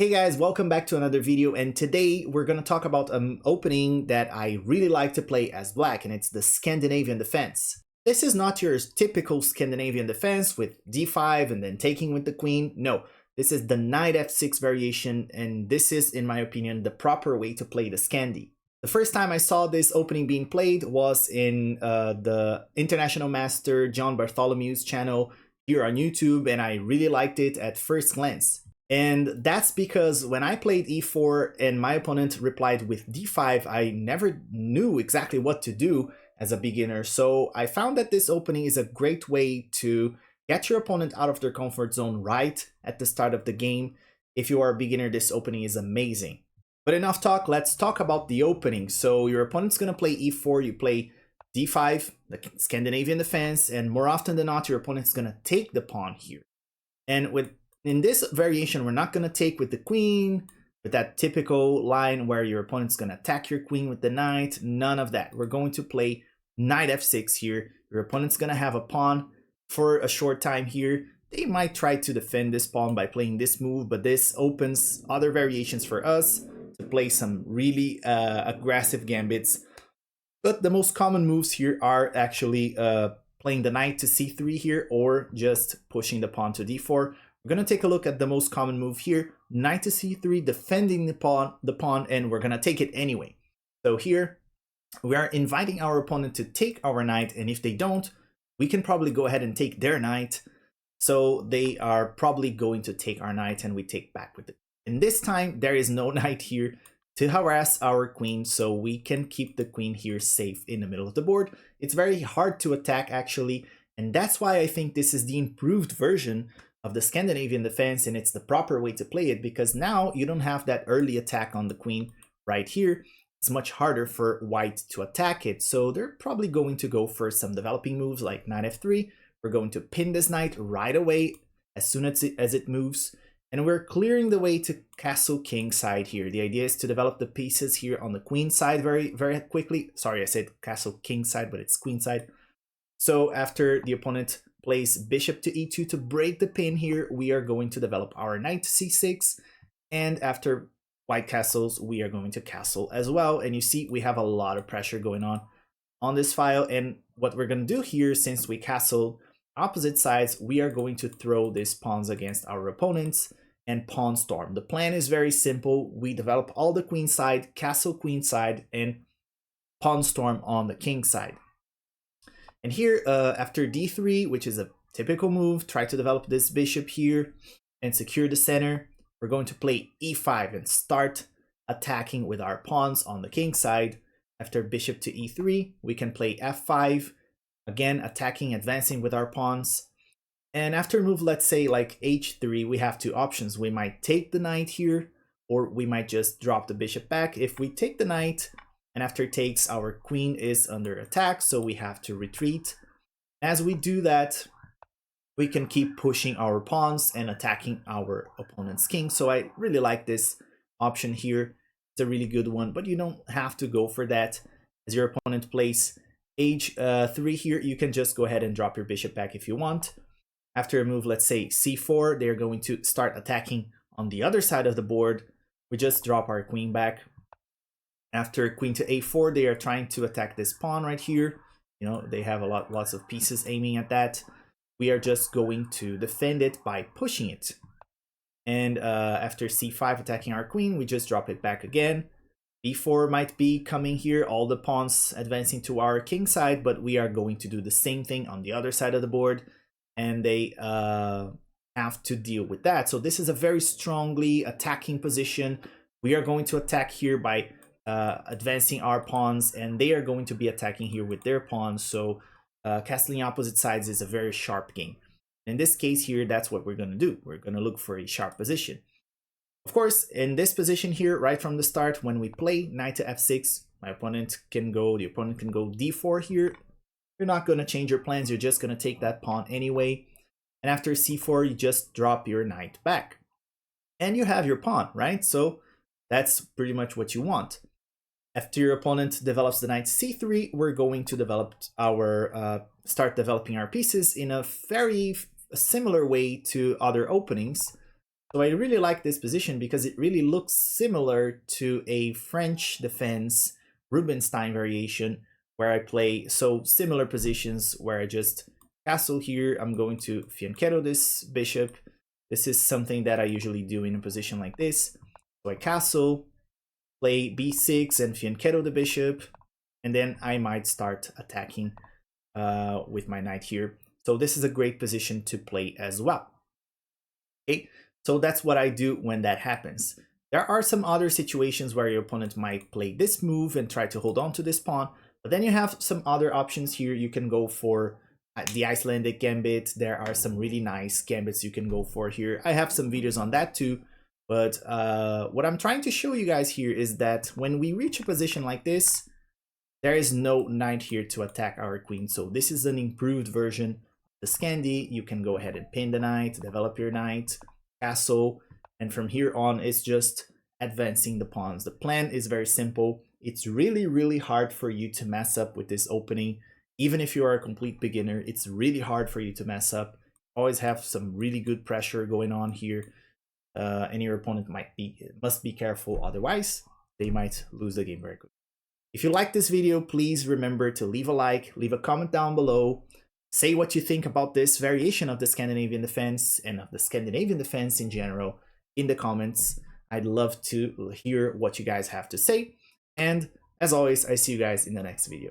Hey guys, welcome back to another video, and today we're going to talk about an opening that I really like to play as black, and it's the Scandinavian Defense. This is not your typical Scandinavian Defense with d5 and then taking with the queen. No, this is the Knight f6 variation, and this is, in my opinion, the proper way to play the Scandi. The first time I saw this opening being played was in the International Master John Bartholomew's channel here on YouTube, and I really liked it at first glance. And that's because when I played e4 and my opponent replied with d5, I never knew exactly what to do as a beginner. So I found that this opening is a great way to get your opponent out of their comfort zone right at the start of the game. If you are a beginner, this opening is amazing. But enough talk, let's talk about the opening. So your opponent's going to play e4, you play d5, the Scandinavian Defense, and more often than not, your opponent's going to take the pawn here. And in this variation, we're not going to take with the queen, with that typical line where your opponent's going to attack your queen with the knight. None of that. We're going to play knight f6 here. Your opponent's going to have a pawn for a short time here. They might try to defend this pawn by playing this move, but this opens other variations for us to play some really aggressive gambits. But the most common moves here are actually playing the knight to c3 here, or just pushing the pawn to d4. We're going to take a look at the most common move here, knight to c3, defending the pawn, and we're going to take it anyway. So here, we are inviting our opponent to take our knight, and if they don't, we can probably go ahead and take their knight. So they are probably going to take our knight, and we take back with it. And this time, there is no knight here to harass our queen, so we can keep the queen here safe in the middle of the board. It's very hard to attack, actually, and that's why I think this is the improved version of the Scandinavian Defense, and it's the proper way to play it, because now you don't have that early attack on the queen right here. It's much harder for white to attack it, so they're probably going to go for some developing moves like knight f3. We're going to pin this knight right away as soon as it moves, and we're clearing the way to castle king side here. The idea is to develop the pieces here on the queen side very quickly. Sorry, I said castle king side, but it's queen side. So after the opponent plays bishop to e2 to break the pin here, we are going to develop our knight to c6, and after white castles, we are going to castle as well. And you see we have a lot of pressure going on this file, and what we're going to do here, since we castled opposite sides, we are going to throw these pawns against our opponents and pawn storm. The plan is very simple. We develop all the queen side, castle queen side, and pawn storm on the king side. And here, after d3, which is a typical move, try to develop this bishop here and secure the center. We're going to play e5 and start attacking with our pawns on the king side. After bishop to e3, we can play f5, again attacking, advancing with our pawns. And after a move, let's say like h3, we have two options. We might take the knight here, or we might just drop the bishop back. If we take the knight, and after it takes, our queen is under attack, so we have to retreat. As we do that, we can keep pushing our pawns and attacking our opponent's king. So I really like this option here. It's a really good one, but you don't have to go for that. As your opponent plays h3 here, you can just go ahead and drop your bishop back if you want. After a move, let's say c4, they're going to start attacking on the other side of the board. We just drop our queen back. After queen to a4, they are trying to attack this pawn right here. You know, they have lots of pieces aiming at that. We are just going to defend it by pushing it. And after c5 attacking our queen, we just drop it back again. b4 might be coming here, all the pawns advancing to our king side, but we are going to do the same thing on the other side of the board, and they have to deal with that. So this is a very strongly attacking position. We are going to attack here by advancing our pawns, and they are going to be attacking here with their pawns. So castling opposite sides is a very sharp game. In this case here, that's what we're going to do. We're going to look for a sharp position. Of course, in this position here, right from the start, when we play knight to f6, the opponent can go d4 here. You're not going to change your plans. You're just going to take that pawn anyway. And after c4, you just drop your knight back. And you have your pawn, right? So that's pretty much what you want. After your opponent develops the knight c3, we're going to start developing our pieces in a very similar way to other openings. So I really like this position because it really looks similar to a French defense Rubinstein variation where I play so similar positions where I just castle here. I'm going to fianchetto this bishop. This is something that I usually do in a position like this. So I castle, play b6 and fianchetto the bishop, and then I might start attacking with my knight here. So this is a great position to play as well. Okay, so that's what I do when that happens. There are some other situations where your opponent might play this move and try to hold on to this pawn, but then you have some other options here. You can go for the Icelandic gambit. There are some really nice gambits you can go for here. I have some videos on that too, but what I'm trying to show you guys here is that when we reach a position like this, there is no knight here to attack our queen. So this is an improved version of the Scandi. You can go ahead and pin the knight, develop your knight, castle, and from here on it's just advancing the pawns. The plan is very simple. It's really, really hard for you to mess up with this opening. Even if you are a complete beginner, it's really hard for you to mess up. Always have some really good pressure going on here. And your opponent must be careful, otherwise they might lose the game very quickly. If you like this video, please remember to leave a like, leave a comment down below, say what you think about this variation of the Scandinavian defense and of the Scandinavian defense in general in the comments. I'd love to hear what you guys have to say. And as always, I see you guys in the next video.